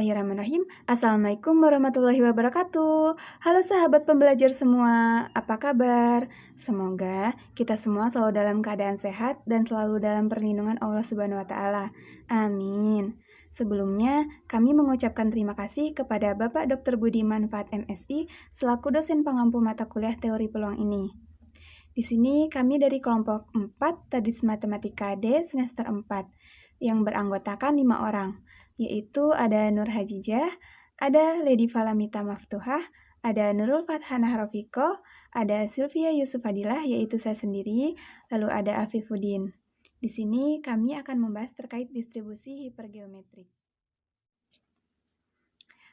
Bismillahirrahmanirrahim. Assalamualaikum warahmatullahi wabarakatuh. Halo sahabat pembelajar semua, apa kabar? Semoga kita semua selalu dalam keadaan sehat dan selalu dalam perlindungan Allah Subhanahu wa taala. Amin. Sebelumnya, kami mengucapkan terima kasih kepada Bapak Dr. Budi Manfaat MSI selaku dosen pengampu mata kuliah teori peluang ini. Di sini kami dari kelompok 4 Tadris Matematika D semester 4 yang beranggotakan 5 orang, yaitu ada Nur Hajijah, ada Lady Falamita Maftuhah, ada Nurul Fathana Rofiko, ada Sylvia Yusuf Fadilah, yaitu saya sendiri, lalu ada Afifuddin. Di sini kami akan membahas terkait distribusi hipergeometrik.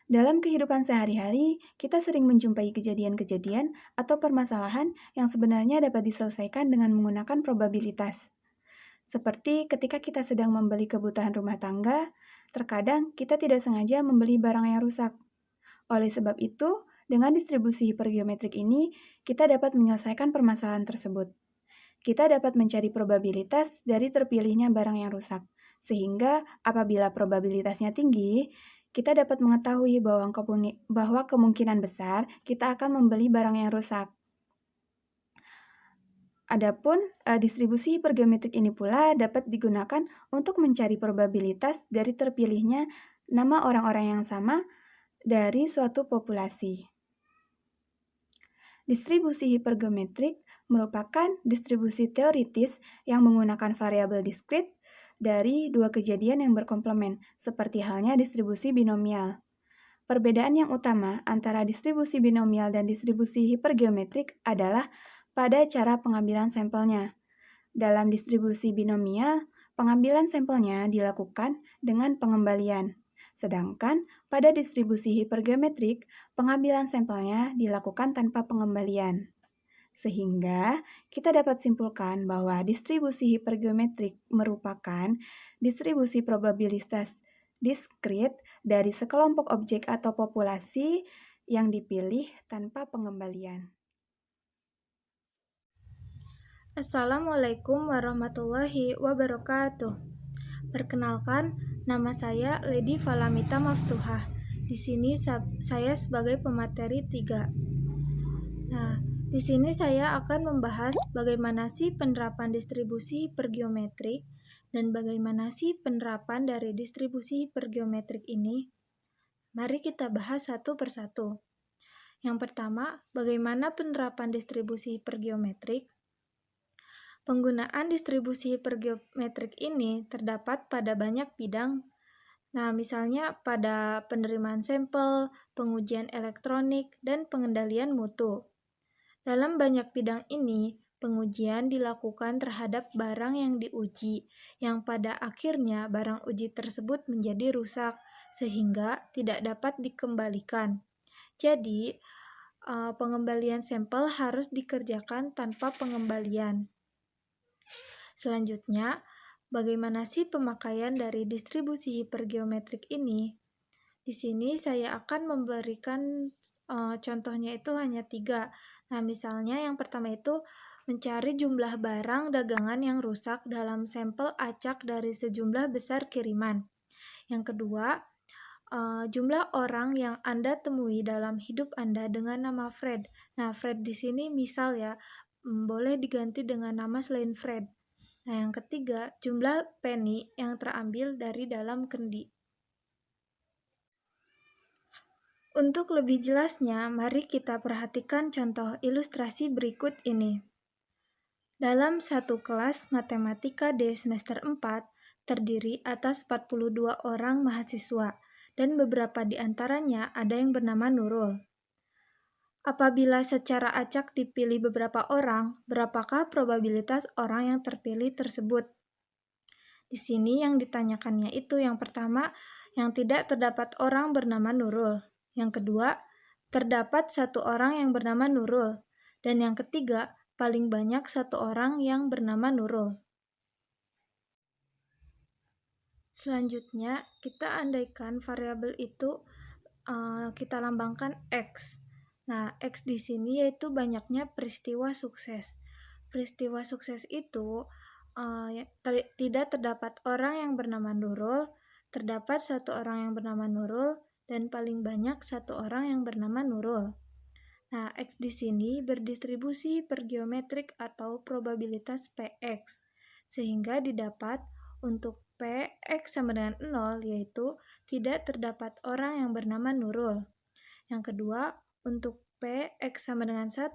Dalam kehidupan sehari-hari, kita sering menjumpai kejadian-kejadian atau permasalahan yang sebenarnya dapat diselesaikan dengan menggunakan probabilitas. Seperti ketika kita sedang membeli kebutuhan rumah tangga, terkadang kita tidak sengaja membeli barang yang rusak. Oleh sebab itu, dengan distribusi hipergeometrik ini, kita dapat menyelesaikan permasalahan tersebut. Kita dapat mencari probabilitas dari terpilihnya barang yang rusak, sehingga apabila probabilitasnya tinggi, kita dapat mengetahui bahwa kemungkinan besar kita akan membeli barang yang rusak. Adapun distribusi hipergeometrik ini pula dapat digunakan untuk mencari probabilitas dari terpilihnya nama orang-orang yang sama dari suatu populasi. Distribusi hipergeometrik merupakan distribusi teoritis yang menggunakan variabel diskrit dari dua kejadian yang berkomplement, seperti halnya distribusi binomial. Perbedaan yang utama antara distribusi binomial dan distribusi hipergeometrik adalah pada cara pengambilan sampelnya. Dalam distribusi binomial, pengambilan sampelnya dilakukan dengan pengembalian. Sedangkan pada distribusi hipergeometrik, pengambilan sampelnya dilakukan tanpa pengembalian. Sehingga kita dapat simpulkan bahwa distribusi hipergeometrik merupakan distribusi probabilitas diskrit dari sekelompok objek atau populasi yang dipilih tanpa pengembalian. Assalamualaikum warahmatullahi wabarakatuh. Perkenalkan, nama saya Lady Falamita Maftuhah. Di sini saya sebagai pemateri 3. Nah, di sini saya akan membahas bagaimana sih penerapan distribusi hipergeometrik dan bagaimana sih penerapan dari distribusi hipergeometrik ini. Mari kita bahas satu persatu. Yang pertama, bagaimana penerapan distribusi hipergeometrik? Penggunaan distribusi hipergeometrik ini terdapat pada banyak bidang. Nah, misalnya pada penerimaan sampel, pengujian elektronik, dan pengendalian mutu. Dalam banyak bidang ini, pengujian dilakukan terhadap barang yang diuji, yang pada akhirnya barang uji tersebut menjadi rusak, sehingga tidak dapat dikembalikan. Jadi, pengembalian sampel harus dikerjakan tanpa pengembalian. Selanjutnya, bagaimana sih pemakaian dari distribusi hipergeometrik ini? Di sini saya akan memberikan contohnya itu hanya 3. Nah, misalnya yang pertama itu mencari jumlah barang dagangan yang rusak dalam sampel acak dari sejumlah besar kiriman. Yang kedua, jumlah orang yang Anda temui dalam hidup Anda dengan nama Fred. Nah, Fred di sini misal ya, boleh diganti dengan nama selain Fred. Nah, yang ketiga, jumlah penny yang terambil dari dalam kendi. Untuk lebih jelasnya, mari kita perhatikan contoh ilustrasi berikut ini. Dalam satu kelas matematika D semester 4, terdiri atas 42 orang mahasiswa, dan beberapa di antaranya ada yang bernama Nurul. Apabila secara acak dipilih beberapa orang, berapakah probabilitas orang yang terpilih tersebut? Di sini yang ditanyakannya itu yang pertama, yang tidak terdapat orang bernama Nurul. Yang kedua, terdapat satu orang yang bernama Nurul. Dan yang ketiga, paling banyak satu orang yang bernama Nurul. Selanjutnya, kita andaikan variabel itu kita lambangkan X. Nah, X di sini yaitu banyaknya peristiwa sukses. Peristiwa sukses itu tidak terdapat orang yang bernama Nurul, terdapat satu orang yang bernama Nurul dan paling banyak satu orang yang bernama Nurul. Nah, X di sini berdistribusi per geometrik atau probabilitas Px, sehingga didapat untuk Px sama dengan 0, yaitu tidak terdapat orang yang bernama Nurul. Yang kedua, untuk Px sama dengan 1,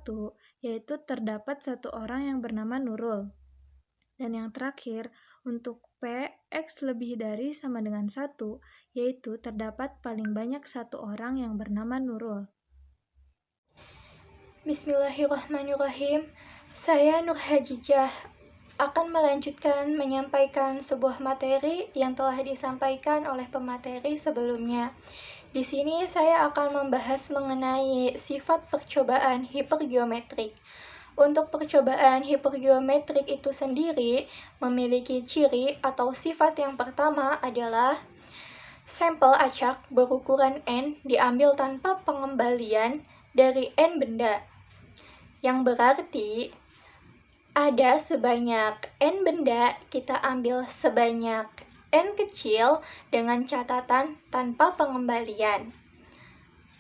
yaitu terdapat satu orang yang bernama Nurul. Dan yang terakhir, untuk Px lebih dari sama dengan 1, yaitu terdapat paling banyak satu orang yang bernama Nurul. Bismillahirrahmanirrahim. Saya Nur Hajijah akan melanjutkan menyampaikan sebuah materi yang telah disampaikan oleh pemateri sebelumnya. Di sini saya akan membahas mengenai sifat percobaan hipergeometrik. Untuk percobaan hipergeometrik itu sendiri memiliki ciri atau sifat yang pertama adalah sampel acak berukuran N diambil tanpa pengembalian dari N benda, yang berarti ada sebanyak N benda, kita ambil sebanyak N kecil dengan catatan tanpa pengembalian.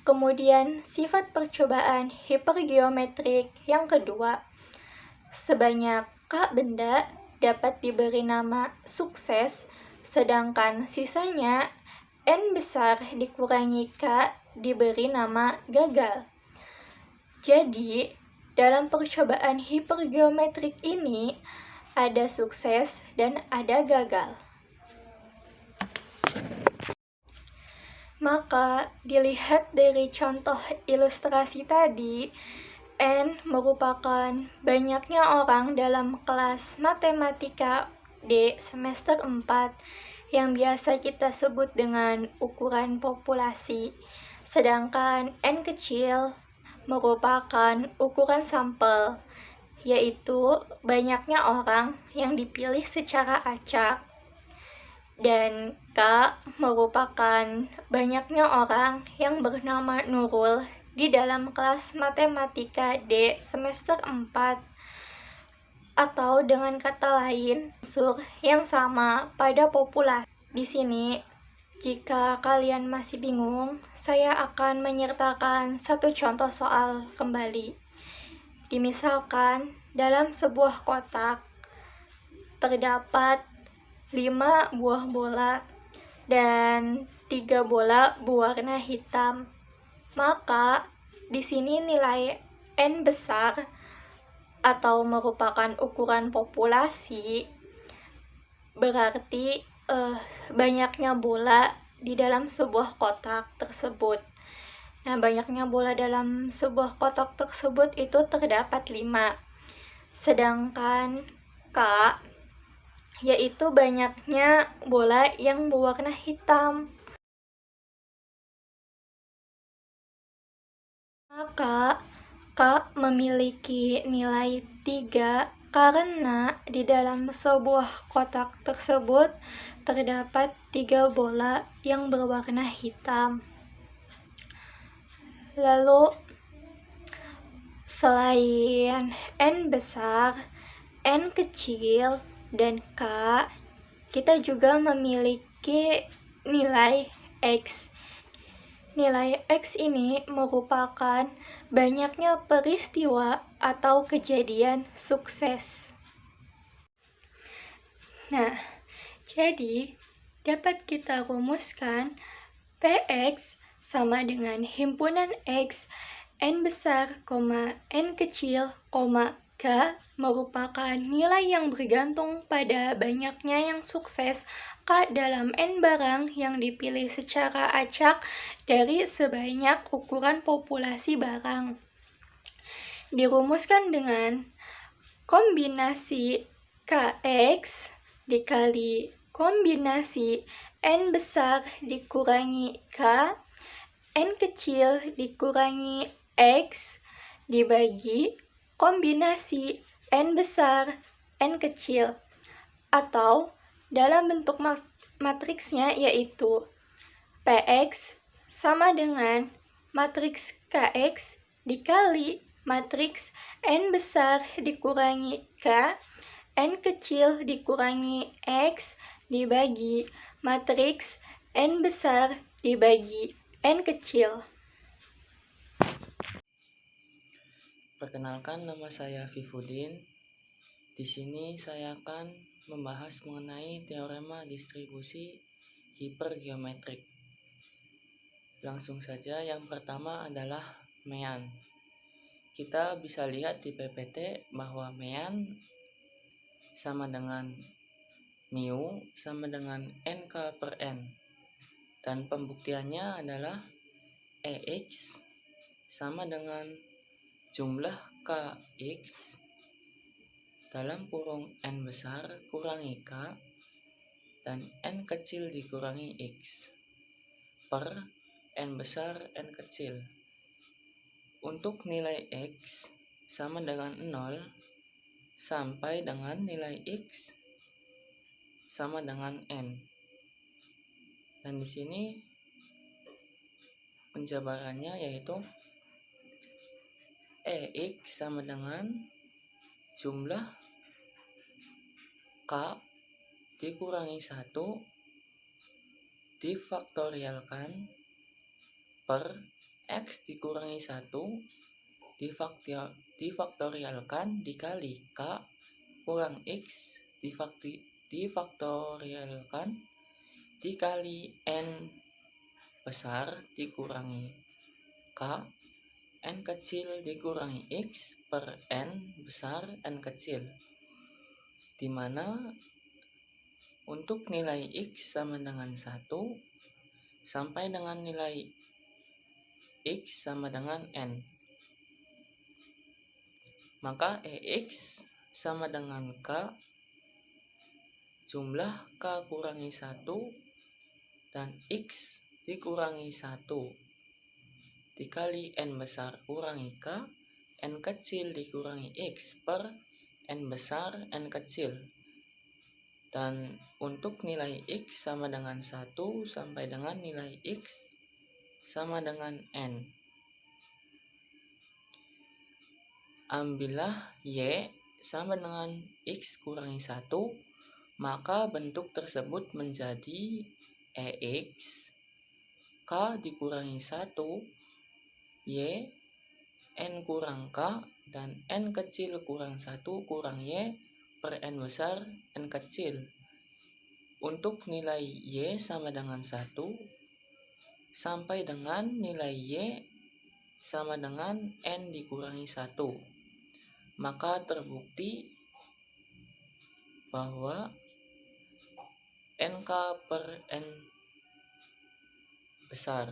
Kemudian sifat percobaan hipergeometrik yang kedua, sebanyak K benda dapat diberi nama sukses, sedangkan sisanya N besar dikurangi K diberi nama gagal. Jadi, dalam percobaan hipergeometrik ini ada sukses dan ada gagal. Maka, dilihat dari contoh ilustrasi tadi, N merupakan banyaknya orang dalam kelas matematika D semester 4 yang biasa kita sebut dengan ukuran populasi, sedangkan N kecil merupakan ukuran sampel, yaitu banyaknya orang yang dipilih secara acak, dan K merupakan banyaknya orang yang bernama Nurul di dalam kelas matematika D semester 4, atau dengan kata lain, unsur yang sama pada populasi. Di sini, jika kalian masih bingung, saya akan menyertakan satu contoh soal kembali. Dimisalkan, dalam sebuah kotak terdapat 5 buah bola dan 3 bola berwarna hitam. Maka, di sini nilai N besar atau merupakan ukuran populasi berarti banyaknya bola di dalam sebuah kotak tersebut. Nah, banyaknya bola dalam sebuah kotak tersebut itu terdapat 5. Sedangkan K yaitu banyaknya bola yang berwarna hitam. Maka K memiliki nilai 3 karena di dalam sebuah kotak tersebut terdapat 3 bola yang berwarna hitam. Lalu, selain N besar, N kecil, dan K, kita juga memiliki nilai X. Nilai X ini merupakan banyaknya peristiwa atau kejadian sukses. Nah, jadi dapat kita rumuskan Px sama dengan himpunan X, N besar, N kecil, K merupakan nilai yang bergantung pada banyaknya yang sukses K dalam N barang yang dipilih secara acak dari sebanyak ukuran populasi barang. Dirumuskan dengan kombinasi Kx dikali kombinasi N besar dikurangi K, N kecil dikurangi X, dibagi kombinasi N besar, N kecil, atau dalam bentuk matriksnya yaitu Px sama dengan matriks Kx dikali matriks N besar dikurangi K, N kecil dikurangi X, dibagi matriks N besar dibagi N kecil. Perkenalkan, nama saya Vivudin. Di sini saya akan membahas mengenai teorema distribusi hipergeometrik. Langsung saja, yang pertama adalah mean. Kita bisa lihat di PPT bahwa mean sama dengan mu sama dengan NK per N. Dan pembuktiannya adalah EX sama dengan jumlah KX dalam kurung N besar kurangi K dan N kecil dikurangi X per N besar N kecil. Untuk nilai X sama dengan 0 sampai dengan nilai X sama dengan N. Dan di sini penjabarannya yaitu EX sama dengan jumlah K dikurangi 1 difaktorialkan per X dikurangi 1 difaktorialkan dikali K kurang X difaktorialkan dikali N besar dikurangi K N kecil dikurangi X per N besar N kecil, dimana untuk nilai X sama dengan 1 sampai dengan nilai X sama dengan N, maka EX sama dengan K jumlah K kurangi 1 dan X dikurangi 1 dikali N besar kurangi K N kecil dikurangi X per N besar N kecil. Dan untuk nilai X sama dengan 1 sampai dengan nilai X sama dengan N. Ambillah Y sama dengan X kurangi 1, maka bentuk tersebut menjadi EX K dikurangi 1 Y N kurang K dan N kecil kurang 1 kurang Y per N besar N kecil. Untuk nilai Y sama dengan 1 sampai dengan nilai Y sama dengan N dikurangi 1, maka terbukti bahwa NK per N besar.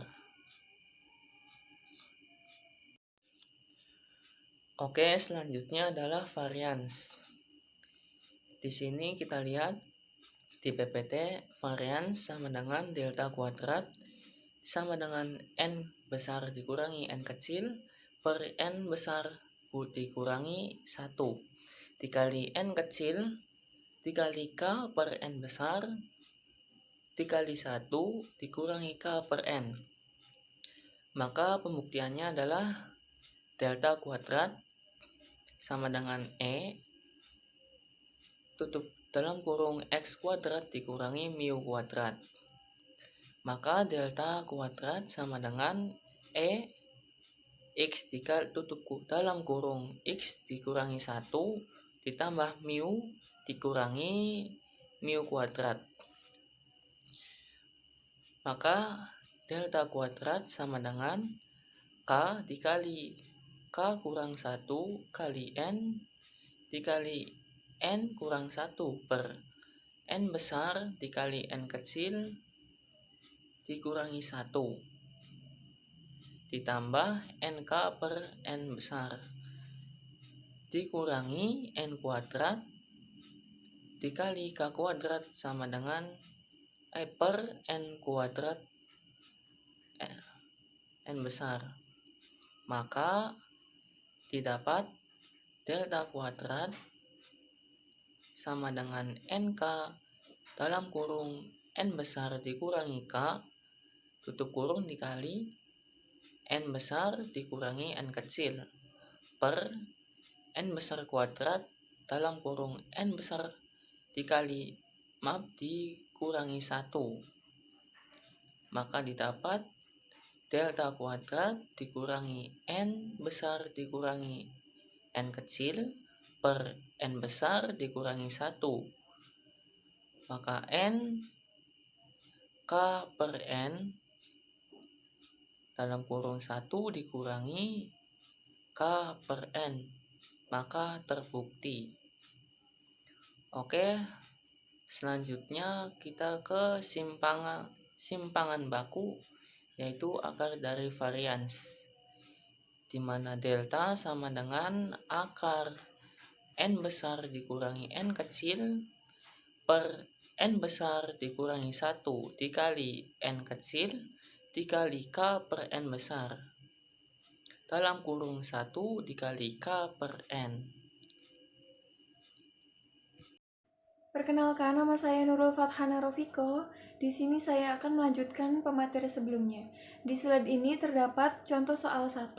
Oke, selanjutnya adalah varians. Di sini kita lihat di PPT varians sama dengan delta kuadrat sama dengan N besar dikurangi N kecil per N besar dikurangi 1 dikali N kecil dikali K per N besar dikali 1 dikurangi K per N. Maka pembuktiannya adalah delta kuadrat sama dengan E tutup dalam kurung X kuadrat dikurangi mu kuadrat. Maka delta kuadrat sama dengan E X dikali tutup dalam kurung X dikurangi 1 ditambah mu dikurangi mu kuadrat. Maka delta kuadrat sama dengan K dikali K kurang 1 kali N dikali N kurang 1 per N besar dikali N kecil dikurangi 1 ditambah NK per N besar dikurangi N kuadrat dikali K kuadrat sama dengan per N kuadrat N besar. Maka didapat delta kuadrat sama dengan NK dalam kurung N besar dikurangi K tutup kurung dikali N besar dikurangi N kecil per N besar kuadrat dalam kurung N besar dikurangi 1 maka didapat delta kuadrat dikurangi n besar dikurangi n kecil per n besar dikurangi 1. Maka n k per n dalam kurung 1 dikurangi k per n, maka terbukti. Oke, selanjutnya kita ke simpangan baku, yaitu akar dari varians, di mana delta sama dengan akar n besar dikurangi n kecil per n besar dikurangi 1 dikali n kecil dikali k per n besar dalam kurung 1 dikali k per n. Perkenalkan, nama saya Nurul Fathana Rofiko. Di sini saya akan melanjutkan pemateri sebelumnya. Di slide ini terdapat contoh soal 1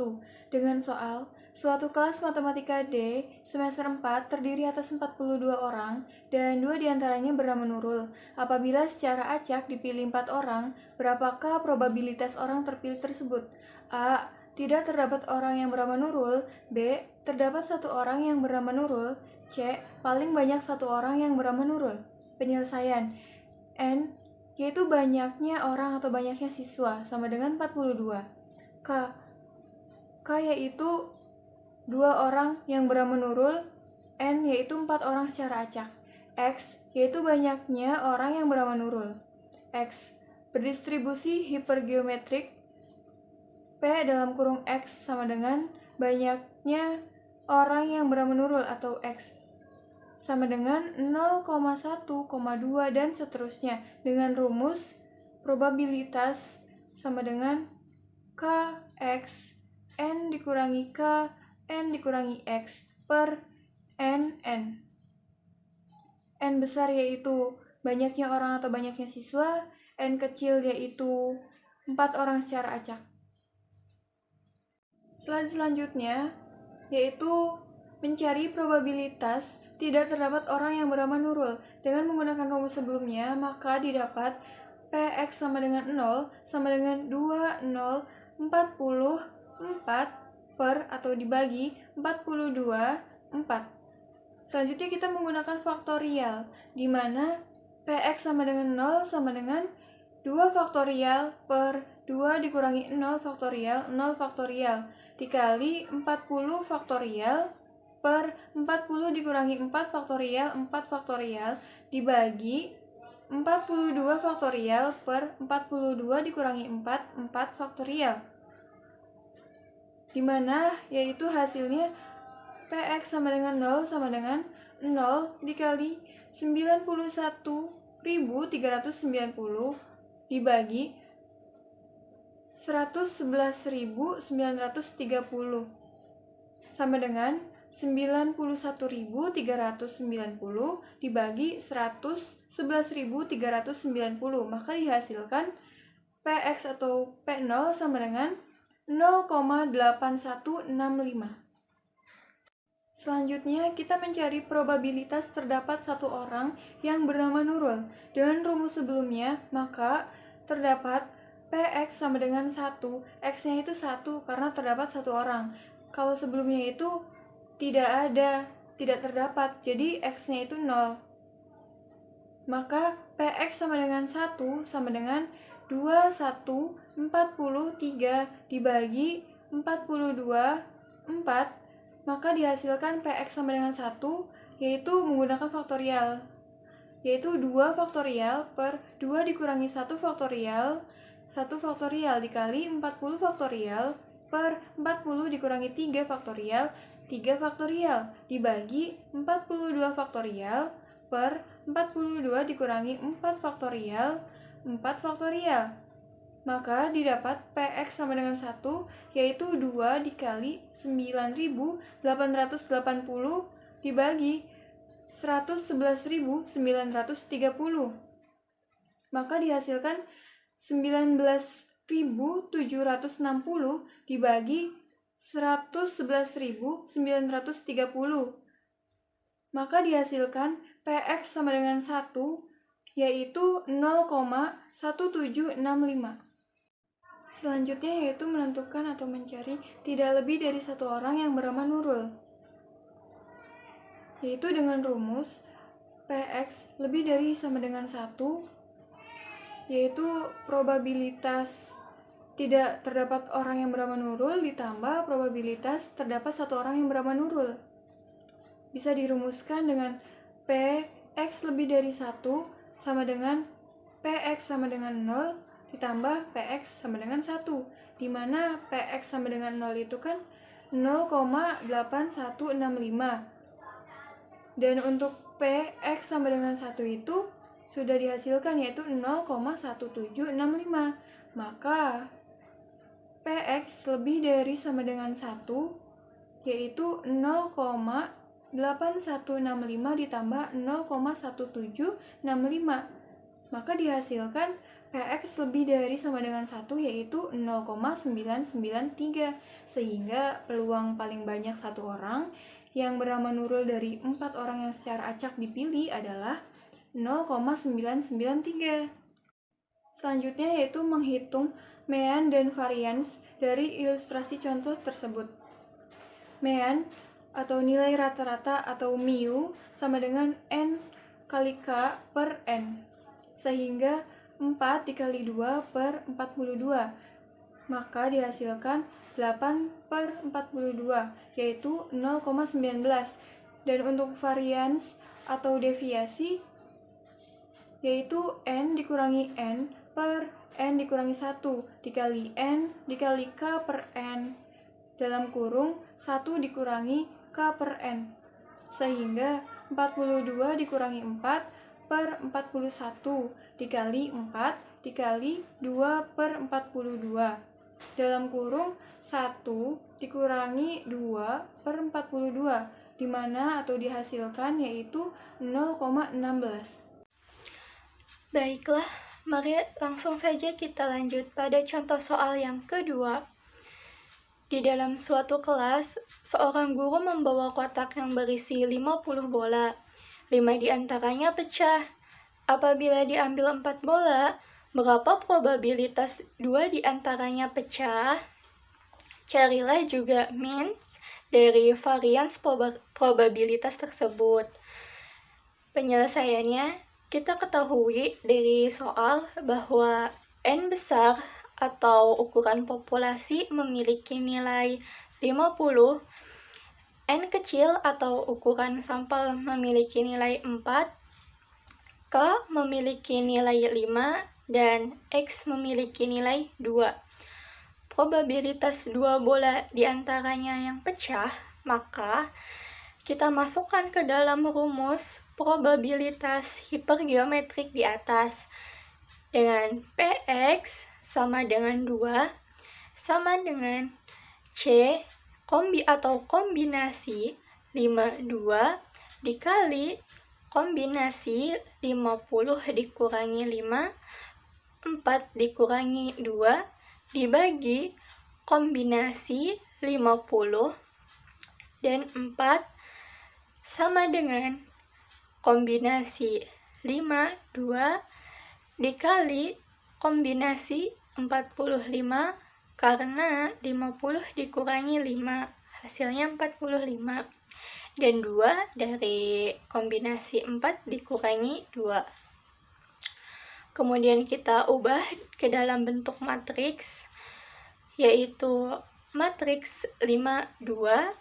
dengan soal suatu kelas matematika D semester 4 terdiri atas 42 orang dan 2 diantaranya bernama Nurul. Apabila secara acak dipilih 4 orang, berapakah probabilitas orang terpilih tersebut? A. Tidak terdapat orang yang bernama Nurul. B. Terdapat 1 orang yang bernama Nurul. C. Paling banyak 1 orang yang bernama Nurul. Penyelesaian. N. Yaitu banyaknya orang atau banyaknya siswa, sama dengan 42. K yaitu 2 orang yang bernama Nurul. N yaitu 4 orang secara acak. X yaitu banyaknya orang yang bernama Nurul. X. Berdistribusi hipergeometrik P dalam kurung X sama dengan banyaknya orang yang bernama Nurul atau X sama dengan 0,1, 2 dan seterusnya dengan rumus probabilitas sama dengan Kx n dikurangi K n dikurangi X per n. N besar yaitu banyaknya orang atau banyaknya siswa, n kecil yaitu 4 orang secara acak. Slide selanjutnya yaitu mencari probabilitas tidak terdapat orang yang bernama Nurul. Dengan menggunakan rumus sebelumnya, maka didapat Px sama dengan 0 sama dengan 20 44 per atau dibagi 42 4. Selanjutnya kita menggunakan faktorial, di mana Px sama dengan 0 sama dengan 2 faktorial per 2 dikurangi 0 faktorial dikali 40 faktorial per 40 dikurangi 4 faktorial dibagi 42 faktorial per 42 dikurangi 4 faktorial. Dimana yaitu hasilnya Px sama dengan 0 sama dengan 0 dikali 91.390 dibagi 111.930 sama dengan 91.390 dibagi 111.390, maka dihasilkan Px atau P0 sama dengan 0,8165. Selanjutnya, kita mencari probabilitas terdapat 1 orang yang bernama Nurul. Dengan rumus sebelumnya, maka terdapat Px sama dengan 1, X-nya itu 1 karena terdapat 1 orang. Kalau sebelumnya itu tidak terdapat, jadi X-nya itu 0. Maka Px sama dengan 1 sama dengan 2143 dibagi 42 4, maka dihasilkan Px sama dengan 1, yaitu menggunakan faktorial, yaitu 2 faktorial per 2 dikurangi 1 faktorial dikali 40 faktorial per 40 dikurangi 3 faktorial dibagi 42 faktorial per 42 dikurangi 4 faktorial maka didapat Px sama dengan 1, yaitu 2 dikali 9.880 dibagi 111.930, maka dihasilkan 19.760 dibagi 111.930, maka dihasilkan Px sama dengan 1, yaitu 0,1765. Selanjutnya yaitu menentukan atau mencari tidak lebih dari satu orang yang bernama Nurul, yaitu dengan rumus Px lebih dari sama dengan 1, yaitu probabilitas tidak terdapat orang yang bernama Nurul ditambah probabilitas terdapat satu orang yang bernama Nurul. Bisa dirumuskan dengan Px lebih dari 1 sama dengan Px sama dengan 0 ditambah Px sama dengan 1, di mana Px sama dengan 0 itu kan 0,8165. Dan untuk Px sama dengan 1 itu sudah dihasilkan, yaitu 0,1765. Maka Px lebih dari sama dengan 1, yaitu 0,8165 ditambah 0,1765. Maka dihasilkan Px lebih dari sama dengan 1, yaitu 0,993. Sehingga peluang paling banyak satu orang yang bernama Nurul dari 4 orang yang secara acak dipilih adalah 0,993. Selanjutnya yaitu menghitung mean dan varians dari ilustrasi contoh tersebut. Mean atau nilai rata-rata atau mu sama dengan n kali k per n, sehingga 4 dikali 2 per 42, maka dihasilkan 8 per 42, yaitu 0,19. Dan untuk varians atau deviasi, yaitu n dikurangi n per n dikurangi 1 dikali n dikali k per n dalam kurung 1 dikurangi k per n, sehingga 42 dikurangi 4 per 41 dikali 4 dikali 2 per 42 dalam kurung 1 dikurangi 2 per 42, di mana atau dihasilkan yaitu 0,16. Baiklah, mari langsung saja kita lanjut pada contoh soal yang kedua. Di dalam suatu kelas, seorang guru membawa kotak yang berisi 50 bola. 5 diantaranya pecah. Apabila diambil 4 bola, berapa probabilitas 2 diantaranya pecah? Carilah juga means dari varians probabilitas tersebut. Penyelesaiannya, kita ketahui dari soal bahwa N besar atau ukuran populasi memiliki nilai 50, N kecil atau ukuran sampel memiliki nilai 4, K memiliki nilai 5, dan X memiliki nilai 2. Probabilitas 2 bola diantaranya yang pecah, maka kita masukkan ke dalam rumus probabilitas hipergeometrik di atas, dengan Px sama dengan 2 sama dengan C kombinasi 52 dikali kombinasi 50 dikurangi 5, 4 dikurangi 2 dibagi kombinasi 50 dan 4 sama dengan kombinasi 5, 2 dikali kombinasi 45, karena 50 dikurangi 5 hasilnya 45, dan 2 dari kombinasi 4 dikurangi 2. Kemudian kita ubah ke dalam bentuk matriks, yaitu matriks 5, 2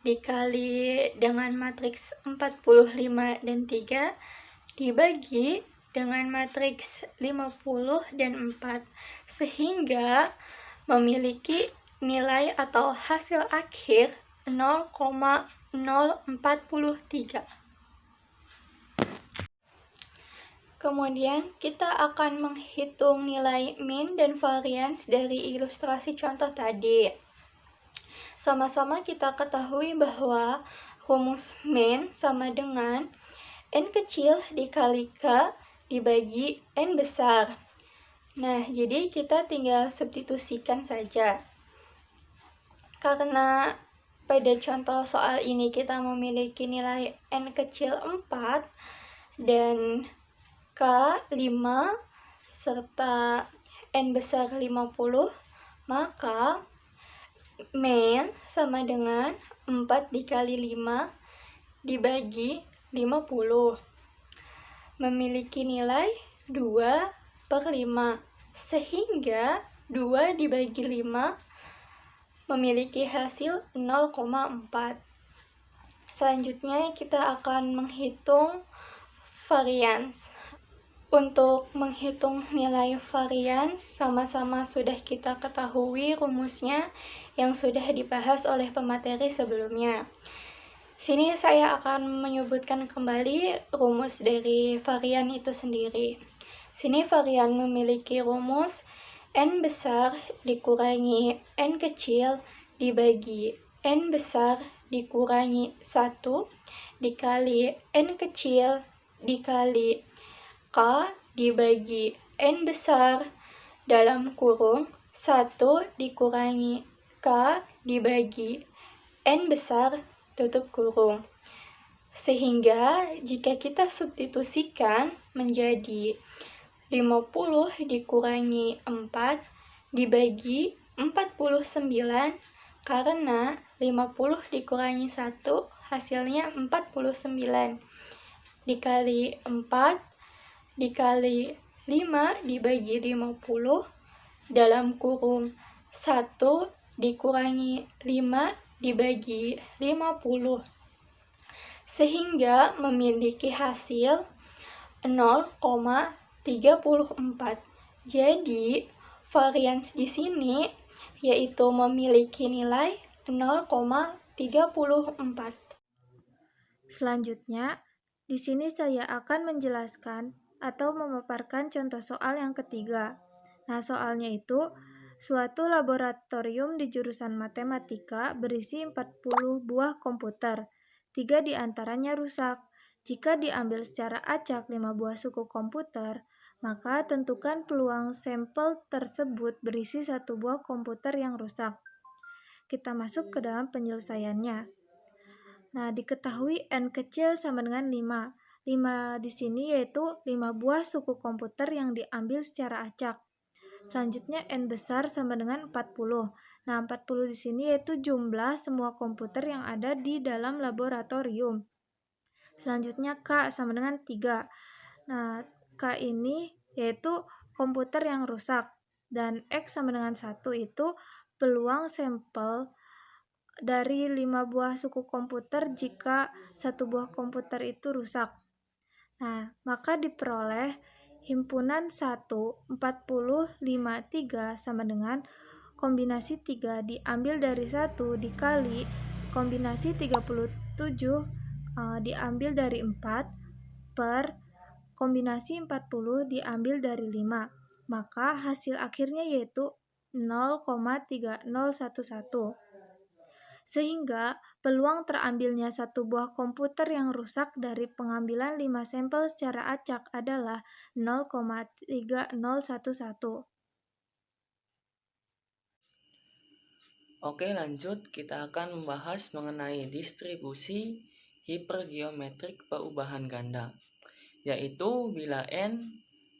dikali dengan matriks 45 dan 3 dibagi dengan matriks 50 dan 4, sehingga memiliki nilai atau hasil akhir 0,043. Kemudian kita akan menghitung nilai mean dan variance dari ilustrasi contoh tadi. Sama-sama kita ketahui bahwa rumus mean sama dengan N kecil dikali K dibagi N besar. Nah, jadi kita tinggal substitusikan saja. Karena pada contoh soal ini kita memiliki nilai N kecil 4 dan K K 5 serta N besar 50, maka min sama dengan 4 dikali 5 dibagi 50. Memiliki nilai 2/5, sehingga 2 dibagi 5 memiliki hasil 0,4. Selanjutnya kita akan menghitung varians. Untuk menghitung nilai varians, sama-sama sudah kita ketahui rumusnya yang sudah dibahas oleh pemateri sebelumnya. Sini saya akan menyebutkan kembali rumus dari varian itu sendiri. Sini varian memiliki rumus N besar dikurangi N kecil dibagi N besar dikurangi 1 dikali N kecil dikali K dibagi N besar dalam kurung 1 dikurangi K dibagi N besar tutup kurung. Sehingga jika kita substitusikan menjadi 50 dikurangi 4 dibagi 49, karena 50 dikurangi 1 hasilnya 49 dikali 4 dikali 5 dibagi 50 dalam kurung 1 dikurangi 5 dibagi 50, sehingga memiliki hasil 0,34. Jadi varians di sini yaitu memiliki nilai 0,34. Selanjutnya, di sini saya akan menjelaskan atau memaparkan contoh soal yang ketiga. Nah, soalnya itu, suatu laboratorium di jurusan matematika berisi 40 buah komputer. 3 diantaranya rusak. Jika diambil secara acak 5 buah suku komputer, maka tentukan peluang sampel tersebut berisi 1 buah komputer yang rusak. Kita masuk ke dalam penyelesaiannya. Nah, diketahui N kecil sama dengan 5. 5 di sini yaitu 5 buah suku komputer yang diambil secara acak. Selanjutnya N besar sama dengan 40. Nah, 40 di sini yaitu jumlah semua komputer yang ada di dalam laboratorium. Selanjutnya K sama dengan 3. Nah, K ini yaitu komputer yang rusak. Dan X sama dengan 1 itu peluang sampel dari 5 buah suku komputer jika 1 buah komputer itu rusak. Nah, maka diperoleh himpunan 1, 40, 5, 3 sama dengan kombinasi 3 diambil dari 1 dikali kombinasi 37 diambil dari 4 per kombinasi 40 diambil dari 5. Maka hasil akhirnya yaitu 0,3011. Sehingga peluang terambilnya 1 buah komputer yang rusak dari pengambilan 5 sampel secara acak adalah 0,3011. Oke, lanjut kita akan membahas mengenai distribusi hipergeometrik paubahan ganda, yaitu bila N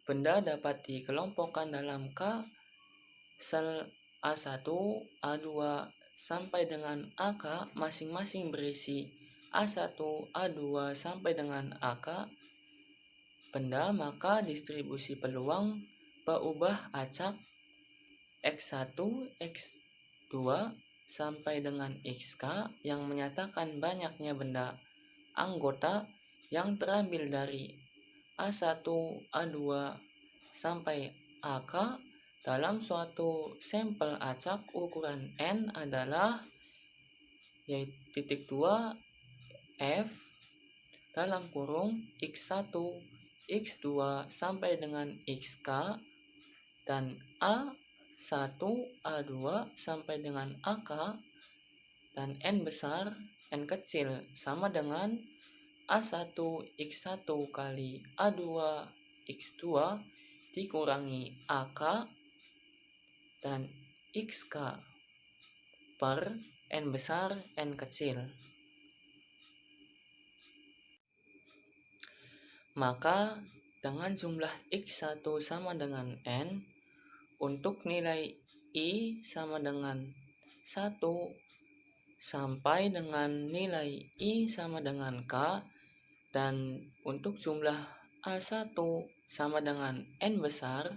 benda dapat dikelompokkan dalam K sel A1, A2 sampai dengan AK masing-masing berisi A1, A2 sampai dengan AK benda, maka distribusi peluang peubah acak X1, X2 sampai dengan XK yang menyatakan banyaknya benda anggota yang terambil dari A1, A2 sampai AK dalam suatu sampel acak ukuran N adalah yaitu titik 2 F dalam kurung X1, X2 sampai dengan XK dan A1, A2 sampai dengan AK dan N besar, N kecil sama dengan A1, X1 kali A2, X2 dikurangi AK dan XK per N besar, N kecil. Maka dengan jumlah X1 sama dengan N untuk nilai I sama dengan 1 sampai dengan nilai I sama dengan K, dan untuk jumlah A1 sama dengan N besar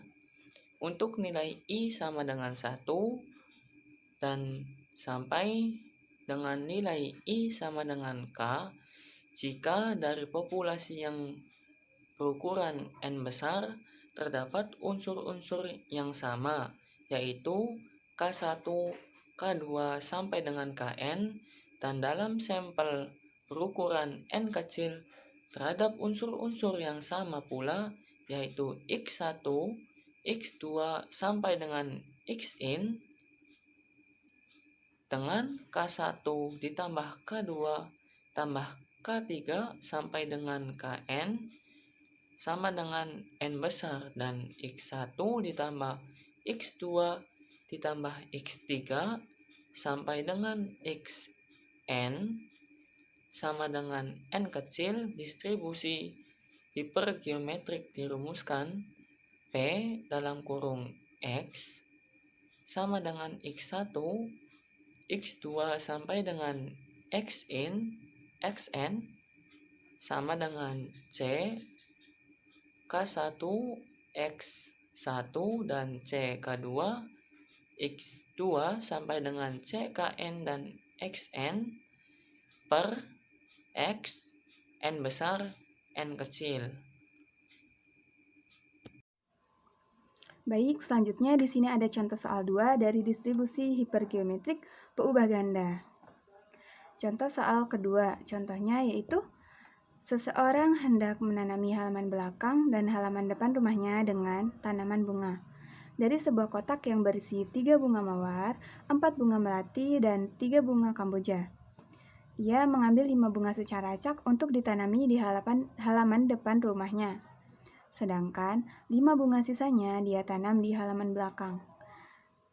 untuk nilai I sama dengan 1 dan sampai dengan nilai I sama dengan K jika dari populasi yang berukuran N besar terdapat unsur-unsur yang sama, yaitu K1, K2 sampai dengan Kn, dan dalam sampel berukuran N kecil terhadap unsur-unsur yang sama pula, yaitu X1, X2 sampai dengan Xn, dengan K1 ditambah K2 tambah K3 sampai dengan Kn sama dengan N besar, dan X1 ditambah X2 ditambah X3 sampai dengan Xn sama dengan N kecil. Distribusi hipergeometrik dirumuskan P dalam kurung X sama dengan X1, X2 sampai dengan Xn sama dengan C K1 X1 dan CK2 X2 sampai dengan CKN dan XN per X N besar N kecil. Baik, selanjutnya di sini ada contoh soal 2 dari distribusi hipergeometrik peubah ganda. Contoh soal kedua, contohnya yaitu seseorang hendak menanami halaman belakang dan halaman depan rumahnya dengan tanaman bunga. Dari sebuah kotak yang berisi 3 bunga mawar, 4 bunga melati, dan 3 bunga kamboja. Ia mengambil 5 bunga secara acak untuk ditanami di halaman depan rumahnya. Sedangkan 5 bunga sisanya dia tanam di halaman belakang.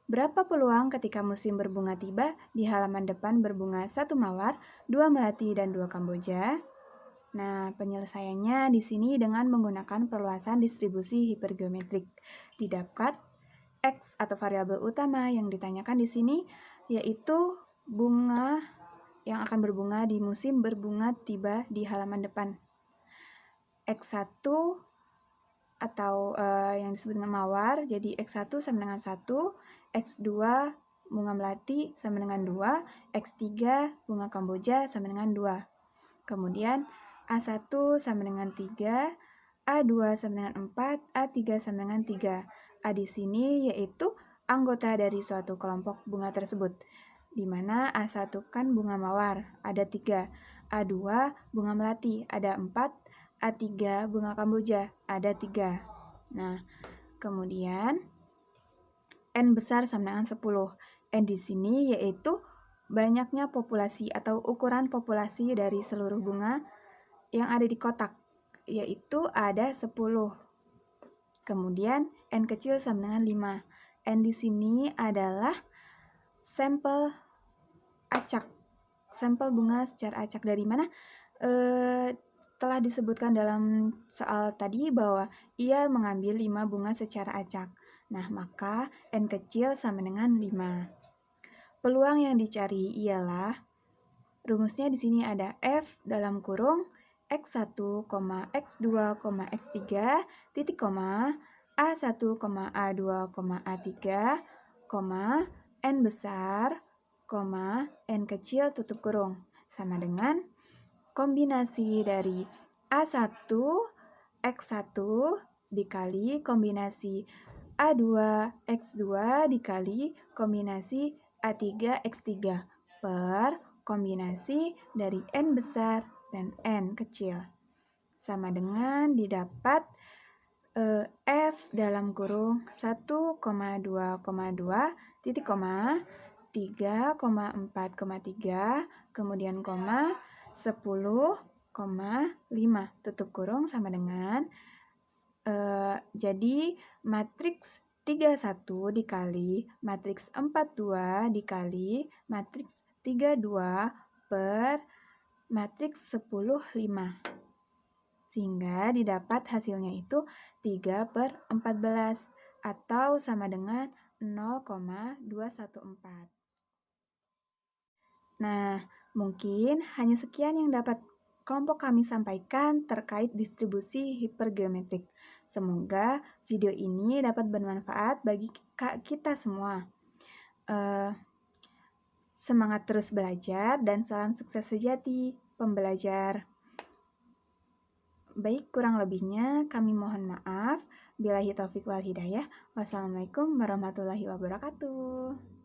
Berapa peluang ketika musim berbunga tiba di halaman depan berbunga 1 mawar, 2 melati, dan 2 kamboja? Nah, penyelesaiannya di sini dengan menggunakan perluasan distribusi hipergeometrik. Didapat X atau variabel utama yang ditanyakan di sini yaitu bunga yang akan berbunga di musim berbunga tiba di halaman depan. X1 atau yang disebut dengan mawar, jadi X1 sama dengan 1, X2 bunga melati sama dengan 2, X3 bunga kamboja sama dengan 2. Kemudian A1 sama dengan 3, A2 sama dengan 4, A3 sama dengan 3. A di sini yaitu anggota dari suatu kelompok bunga tersebut, di mana A1 kan bunga mawar, ada 3, A2 bunga melati, ada 4, A3 bunga kamboja, ada 3. Nah, kemudian N besar sama dengan 10. N di sini yaitu banyaknya populasi atau ukuran populasi dari seluruh bunga yang ada di kotak, yaitu ada 10. Kemudian N kecil sama dengan 5. N di sini adalah sampel acak, sampel bunga secara acak. Dari mana? Telah disebutkan dalam soal tadi bahwa ia mengambil 5 bunga secara acak. Nah, maka N kecil sama dengan 5. Peluang yang dicari ialah, rumusnya di sini ada F dalam kurung X1, X2, X3, titik koma, A1, A2, A3, N besar, N kecil tutup kurung, sama dengan kombinasi dari A1, X1 dikali kombinasi A2, X2 dikali kombinasi A3, X3 per kombinasi dari N besar dan N kecil. Sama dengan didapat F dalam kurung 1,2,2 titik koma 3,4,3 kemudian koma 10,5 tutup kurung sama dengan jadi matriks 31 dikali matriks 42 dikali matriks 32 per matriks 10,5 sehingga didapat hasilnya itu 3/14 atau sama dengan 0,214. Nah, mungkin hanya sekian yang dapat kelompok kami sampaikan terkait distribusi hipergeometrik. Semoga video ini dapat bermanfaat bagi kita semua. Semangat terus belajar dan salam sukses sejati pembelajar. Baik, kurang lebihnya kami mohon maaf. Billahi taufiq wal hidayah. Wassalamualaikum warahmatullahi wabarakatuh.